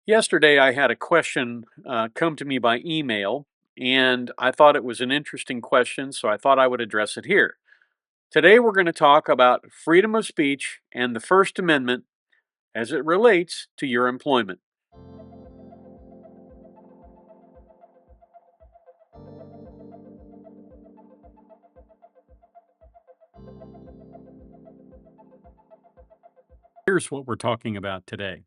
Yesterday, I had a question come to me by email, and I thought it was an interesting question, so I thought I would address it here. Today, we're going to talk about freedom of speech and the First Amendment as it relates to your employment. Here's what we're talking about today.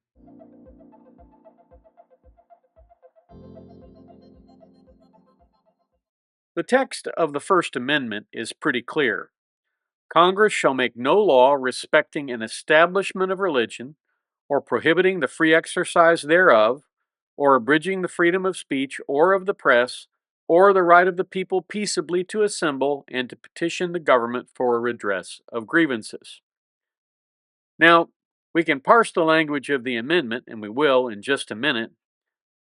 The text of the First Amendment is pretty clear. Congress shall make no law respecting an establishment of religion, or prohibiting the free exercise thereof, or abridging the freedom of speech or of the press, or the right of the people peaceably to assemble and to petition the government for a redress of grievances. Now, we can parse the language of the amendment, and we will in just a minute,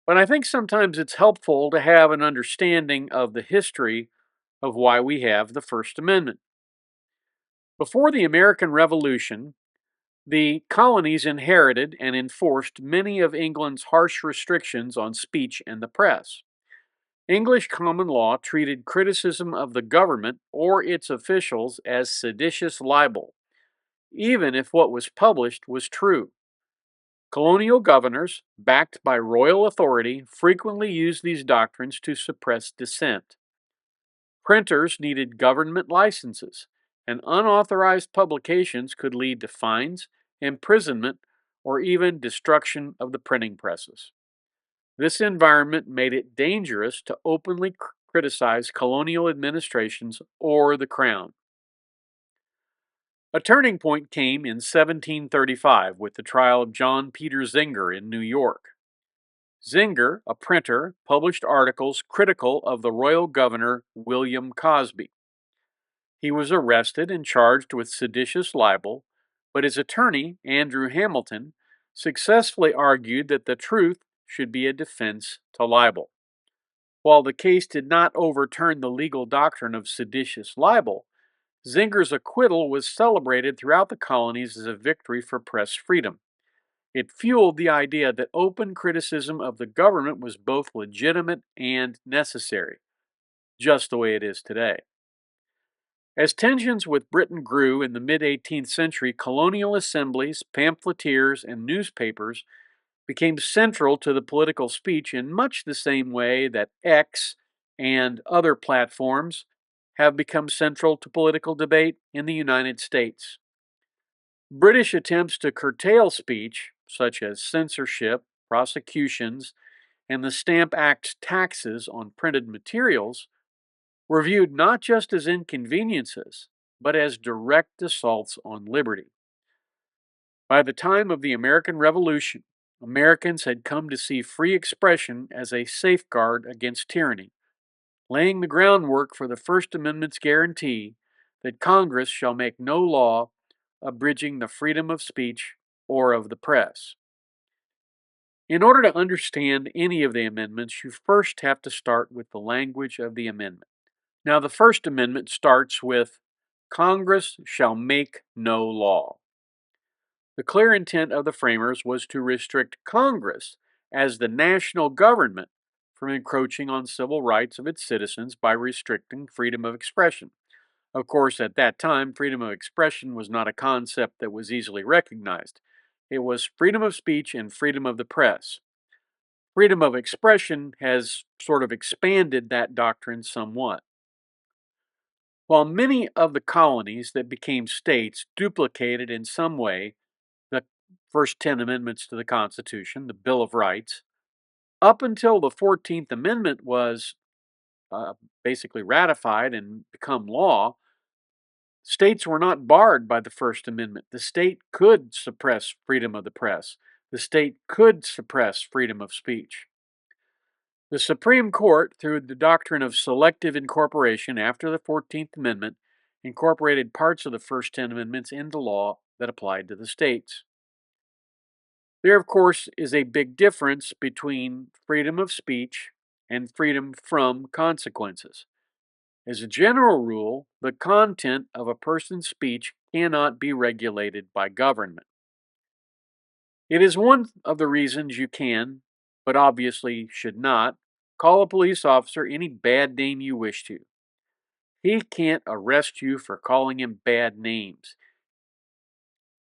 but I think sometimes it's helpful to have an understanding of the history of why we have the First Amendment. Before the American Revolution, the colonies inherited and enforced many of England's harsh restrictions on speech and the press. English common law treated criticism of the government or its officials as seditious libel, even if what was published was true. Colonial governors, backed by royal authority, frequently used these doctrines to suppress dissent. Printers needed government licenses, and unauthorized publications could lead to fines, imprisonment, or even destruction of the printing presses. This environment made it dangerous to openly criticize colonial administrations or the crown. A turning point came in 1735 with the trial of John Peter Zenger in New York. Zenger, a printer, published articles critical of the royal governor William Cosby. He was arrested and charged with seditious libel, but his attorney, Andrew Hamilton, successfully argued that the truth should be a defense to libel. While the case did not overturn the legal doctrine of seditious libel, Zenger's acquittal was celebrated throughout the colonies as a victory for press freedom. It fueled the idea that open criticism of the government was both legitimate and necessary, just the way it is today. As tensions with Britain grew in the mid 18th century, colonial assemblies, pamphleteers, and newspapers became central to the political speech in much the same way that X and other platforms have become central to political debate in the United States. British attempts to curtail speech, such as censorship, prosecutions, and the Stamp Act's taxes on printed materials, were viewed not just as inconveniences, but as direct assaults on liberty. By the time of the American Revolution, Americans had come to see free expression as a safeguard against tyranny, laying the groundwork for the First Amendment's guarantee that Congress shall make no law abridging the freedom of speech or of the press. In order to understand any of the amendments, you first have to start with the language of the amendment. Now, the First Amendment starts with Congress shall make no law. The clear intent of the framers was to restrict Congress as the national government from encroaching on civil rights of its citizens by restricting freedom of expression. Of course, at that time, freedom of expression was not a concept that was easily recognized. It was freedom of speech and freedom of the press. Freedom of expression has sort of expanded that doctrine somewhat. While many of the colonies that became states duplicated in some way the first 10 amendments to the Constitution, the Bill of Rights, up until the 14th Amendment was basically ratified and become law, states were not barred by the First Amendment. The state could suppress freedom of the press. The state could suppress freedom of speech. The Supreme Court, through the doctrine of selective incorporation after the 14th Amendment, incorporated parts of the first 10 amendments into law that applied to the states. There, of course, is a big difference between freedom of speech and freedom from consequences. As a general rule, the content of a person's speech cannot be regulated by government. It is one of the reasons you can, but obviously should not, call a police officer any bad name you wish to. He can't arrest you for calling him bad names.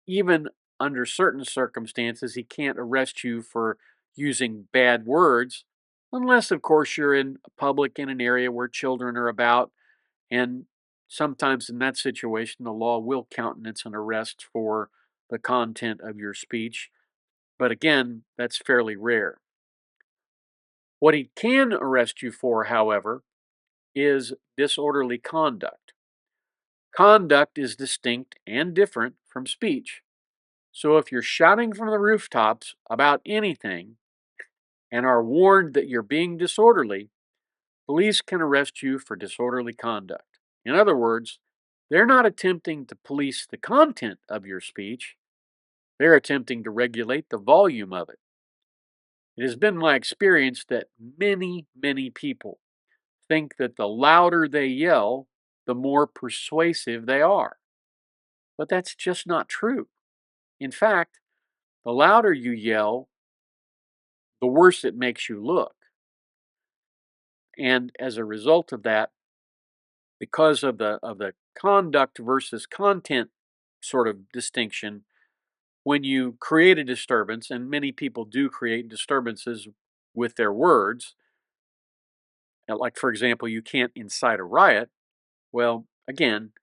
Even under certain circumstances, he can't arrest you for using bad words, unless, of course, you're in public in an area where children are about. And sometimes in that situation, the law will countenance an arrest for the content of your speech. But again, that's fairly rare. What he can arrest you for, however, is disorderly conduct. Conduct is distinct and different from speech. So if you're shouting from the rooftops about anything and are warned that you're being disorderly, police can arrest you for disorderly conduct. In other words, they're not attempting to police the content of your speech, they're attempting to regulate the volume of it. It has been my experience that many people think that the louder they yell, the more persuasive they are. But that's just not true. In fact, the louder you yell, the worse it makes you look. And as a result of that, because of the conduct versus content sort of distinction, when you create a disturbance, and many people do create disturbances with their words, like for example, you can't incite a riot. Well, again,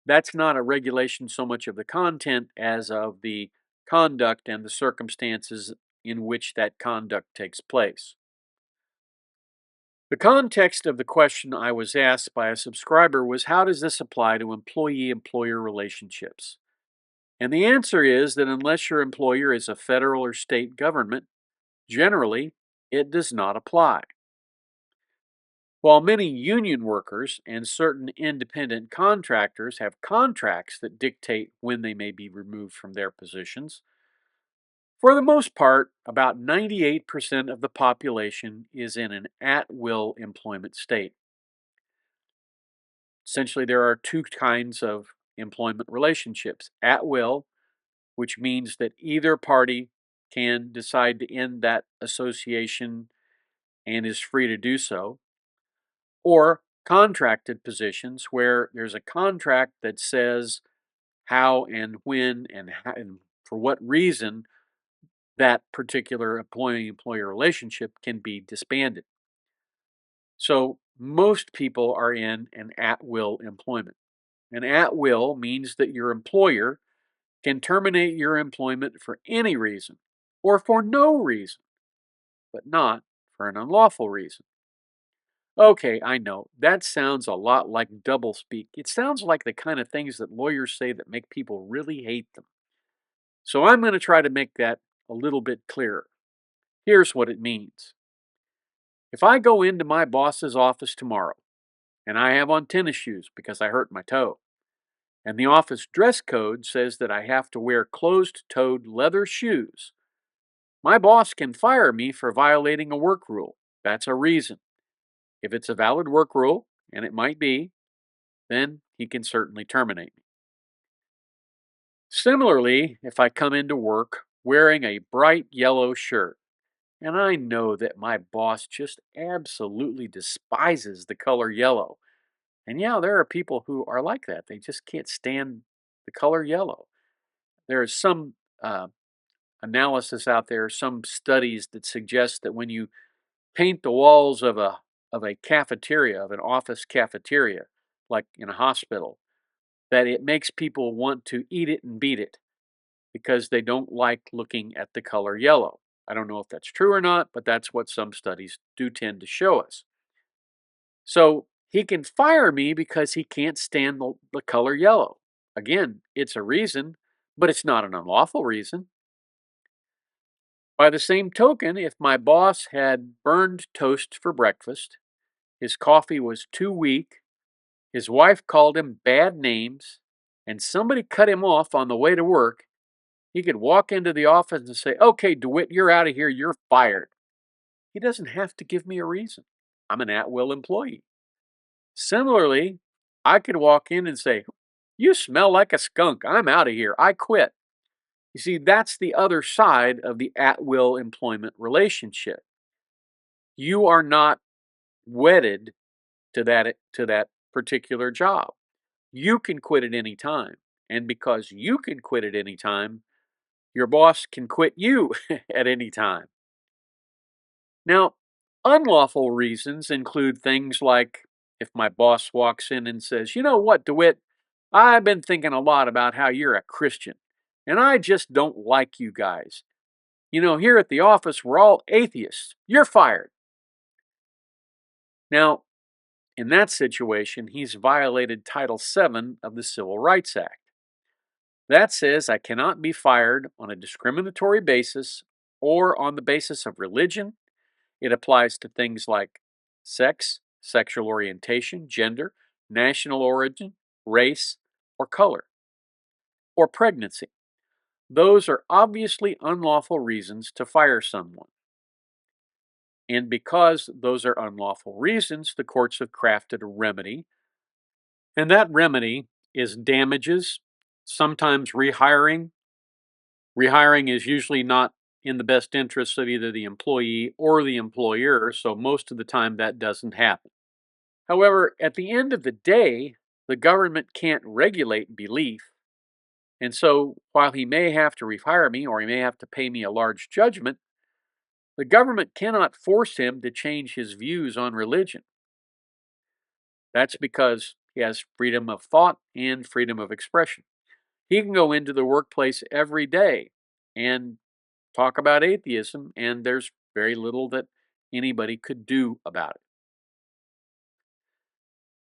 that's not a regulation so much of the content as of the conduct and the circumstances in which that conduct takes place. The context of the question I was asked by a subscriber was, how does this apply to employee-employer relationships? And the answer is that unless your employer is a federal or state government, generally it does not apply. While many union workers and certain independent contractors have contracts that dictate when they may be removed from their positions, for the most part, about 98% of the population is in an at-will employment state. Essentially, there are two kinds of employment relationships. At will, which means that either party can decide to end that association and is free to do so, or contracted positions where there's a contract that says how and when and for what reason that particular employee-employer relationship can be disbanded. So most people are in an at-will employment. An at-will means that your employer can terminate your employment for any reason or for no reason, but not for an unlawful reason. Okay, I know, that sounds a lot like doublespeak. It sounds like the kind of things that lawyers say that make people really hate them. So I'm going to try to make that a little bit clearer. Here's what it means. If I go into my boss's office tomorrow and I have on tennis shoes because I hurt my toe, and the office dress code says that I have to wear closed-toed leather shoes, my boss can fire me for violating a work rule. That's a reason. If it's a valid work rule, and it might be, then he can certainly terminate me. Similarly, if I come into work wearing a bright yellow shirt, and I know that my boss just absolutely despises the color yellow, and yeah, there are people who are like that. They just can't stand the color yellow. There is some analysis out there, some studies that suggest that when you paint the walls of a cafeteria, of an office cafeteria, like in a hospital, that it makes people want to eat it and beat it because they don't like looking at the color yellow. I don't know if that's true or not, but that's what some studies do tend to show us. So he can fire me because he can't stand the color yellow. Again, it's a reason, but it's not an unlawful reason. By the same token, if my boss had burned toast for breakfast, his coffee was too weak, his wife called him bad names, and somebody cut him off on the way to work, he could walk into the office and say, "Okay, DeWitt, you're out of here, you're fired." He doesn't have to give me a reason. I'm an at-will employee. Similarly, I could walk in and say, "You smell like a skunk, I'm out of here, I quit." You see, that's the other side of the at-will employment relationship. You are not wedded to that particular job. You can quit at any time. And because you can quit at any time, your boss can quit you at any time. Now, unlawful reasons include things like if my boss walks in and says, "You know what, DeWitt, I've been thinking a lot about how you're a Christian, and I just don't like you guys. Here at the office, we're all atheists. You're fired." Now, in that situation, he's violated Title VII of the Civil Rights Act. That says I cannot be fired on a discriminatory basis or on the basis of religion. It applies to things like sex, sexual orientation, gender, national origin, race, or color, or pregnancy. Those are obviously unlawful reasons to fire someone. And because those are unlawful reasons, the courts have crafted a remedy. And that remedy is damages, sometimes rehiring. Rehiring is usually not in the best interests of either the employee or the employer, so most of the time that doesn't happen. However, at the end of the day, the government can't regulate belief. And so, while he may have to rehire me or he may have to pay me a large judgment, the government cannot force him to change his views on religion. That's because he has freedom of thought and freedom of expression. He can go into the workplace every day and talk about atheism, and there's very little that anybody could do about it.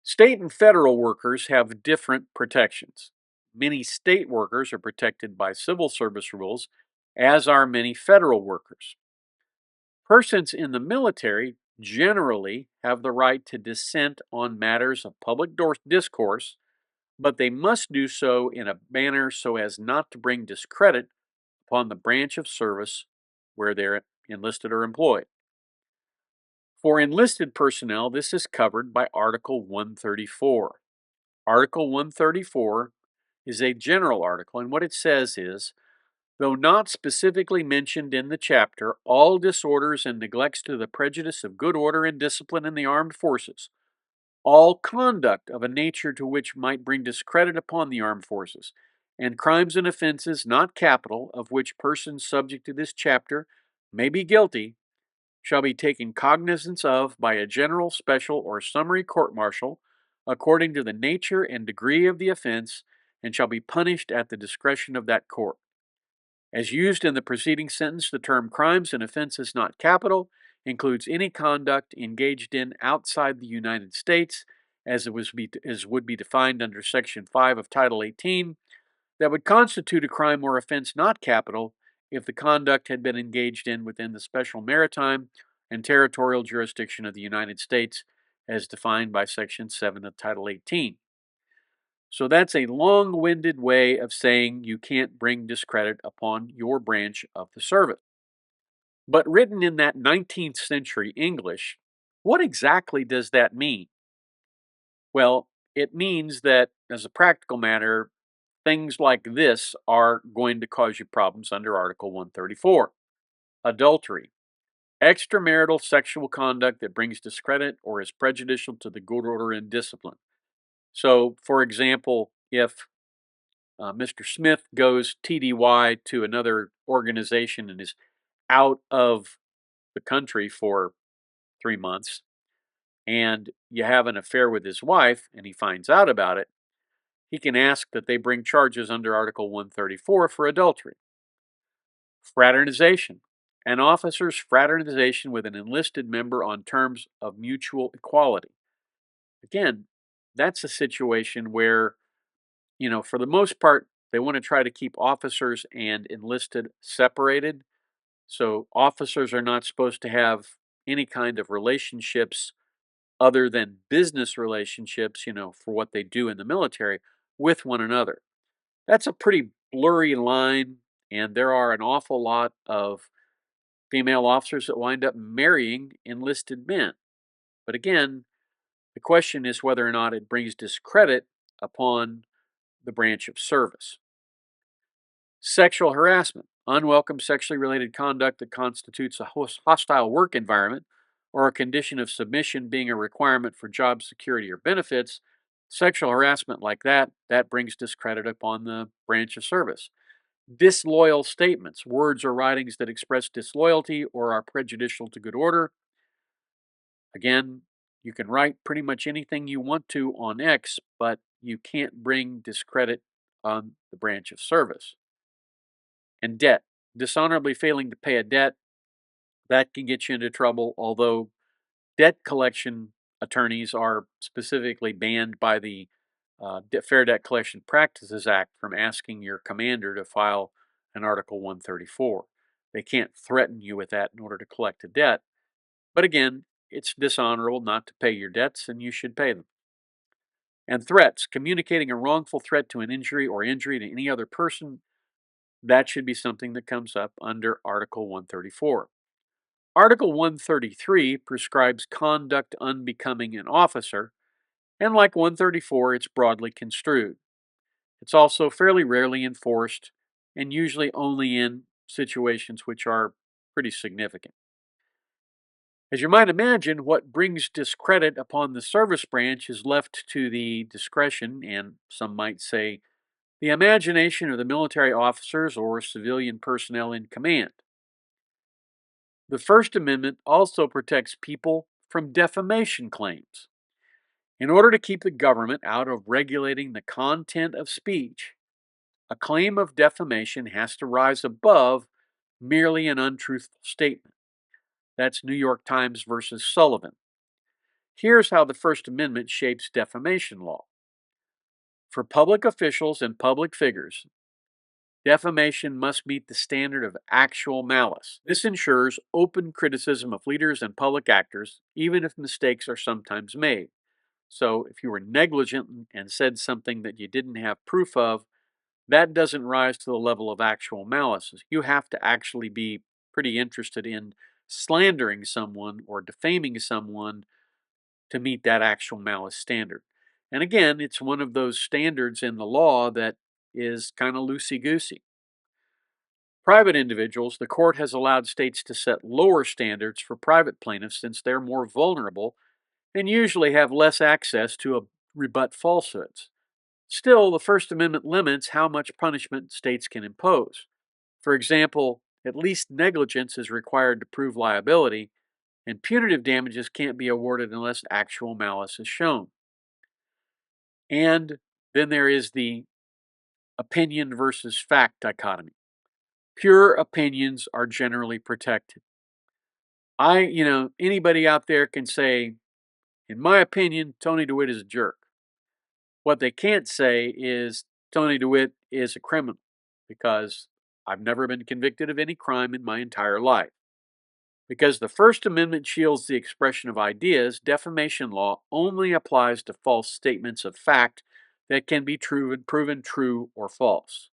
State and federal workers have different protections. Many state workers are protected by civil service rules, as are many federal workers. Persons in the military generally have the right to dissent on matters of public discourse, but they must do so in a manner so as not to bring discredit upon the branch of service where they're enlisted or employed. For enlisted personnel, this is covered by Article 134. Article 134 is a general article, and what it says is, though not specifically mentioned in the chapter, all disorders and neglects to the prejudice of good order and discipline in the armed forces, all conduct of a nature to which might bring discredit upon the armed forces, and crimes and offenses not capital, of which persons subject to this chapter may be guilty, shall be taken cognizance of by a general, special, or summary court-martial, according to the nature and degree of the offense, and shall be punished at the discretion of that court. As used in the preceding sentence, the term crimes and offenses not capital includes any conduct engaged in outside the United States, as would be defined under Section 5 of Title 18, that would constitute a crime or offense not capital if the conduct had been engaged in within the special maritime and territorial jurisdiction of the United States, as defined by Section 7 of Title 18. So that's a long-winded way of saying you can't bring discredit upon your branch of the service. But written in that 19th century English, what exactly does that mean? Well, it means that, as a practical matter, things like this are going to cause you problems under Article 134. Adultery. Extramarital sexual conduct that brings discredit or is prejudicial to the good order and discipline. So, for example, if Mr. Smith goes TDY to another organization and is out of the country for 3 months, and you have an affair with his wife and he finds out about it, he can ask that they bring charges under Article 134 for adultery. Fraternization. An officer's fraternization with an enlisted member on terms of mutual equality. Again, that's a situation where, for the most part, they want to try to keep officers and enlisted separated. So officers are not supposed to have any kind of relationships other than business relationships, for what they do in the military with one another. That's a pretty blurry line, and there are an awful lot of female officers that wind up marrying enlisted men. But again, the question is whether or not it brings discredit upon the branch of service. Sexual harassment, unwelcome sexually related conduct that constitutes a hostile work environment or a condition of submission being a requirement for job security or benefits. Sexual harassment like that brings discredit upon the branch of service. Disloyal statements, words or writings that express disloyalty or are prejudicial to good order. Again, you can write pretty much anything you want to on X, but you can't bring discredit on the branch of service. And debt, dishonorably failing to pay a debt, that can get you into trouble, although debt collection attorneys are specifically banned by the Fair Debt Collection Practices Act from asking your commander to file an Article 134. They can't threaten you with that in order to collect a debt. But again, it's dishonorable not to pay your debts, and you should pay them. And threats, communicating a wrongful threat to an injury or injury to any other person, that should be something that comes up under Article 134. Article 133 prescribes conduct unbecoming an officer, and like 134, it's broadly construed. It's also fairly rarely enforced, and usually only in situations which are pretty significant. As you might imagine, what brings discredit upon the service branch is left to the discretion, and some might say, the imagination of the military officers or civilian personnel in command. The First Amendment also protects people from defamation claims. In order to keep the government out of regulating the content of speech, a claim of defamation has to rise above merely an untruthful statement. That's New York Times versus Sullivan. Here's how the First Amendment shapes defamation law. For public officials and public figures, defamation must meet the standard of actual malice. This ensures open criticism of leaders and public actors, even if mistakes are sometimes made. So, if you were negligent and said something that you didn't have proof of, that doesn't rise to the level of actual malice. You have to actually be pretty interested in slandering someone or defaming someone to meet that actual malice standard. And again, it's one of those standards in the law that is kind of loosey-goosey. Private individuals, the court has allowed states to set lower standards for private plaintiffs since they're more vulnerable and usually have less access to rebut falsehoods. Still, the First Amendment limits how much punishment states can impose. For example, at least negligence is required to prove liability, and punitive damages can't be awarded unless actual malice is shown. And then there is the opinion versus fact dichotomy. Pure opinions are generally protected. Anybody out there can say, in my opinion, Tony DeWitt is a jerk. What they can't say is Tony DeWitt is a criminal, because I've never been convicted of any crime in my entire life. Because the First Amendment shields the expression of ideas, defamation law only applies to false statements of fact that can be proven true or false.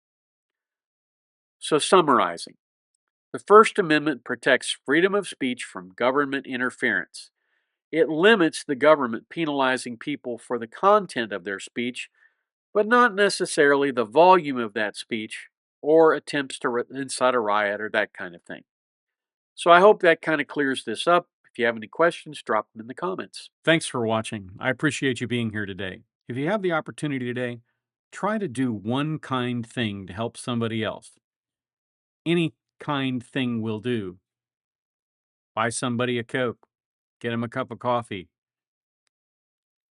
So, summarizing, the First Amendment protects freedom of speech from government interference. It limits the government penalizing people for the content of their speech, but not necessarily the volume of that speech or attempts to incite a riot or that kind of thing. So I hope that kind of clears this up. If you have any questions, drop them in the comments. Thanks for watching. I appreciate you being here today. If you have the opportunity today, try to do one kind thing to help somebody else. Any kind thing will do. Buy somebody a Coke, get them a cup of coffee.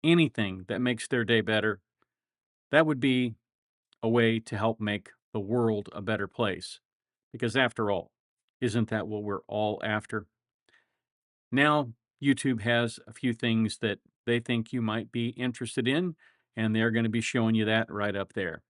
Anything that makes their day better, that would be a way to help make the world a better place. Because after all, isn't that what we're all after? Now, YouTube has a few things that they think you might be interested in, and they're going to be showing you that right up there.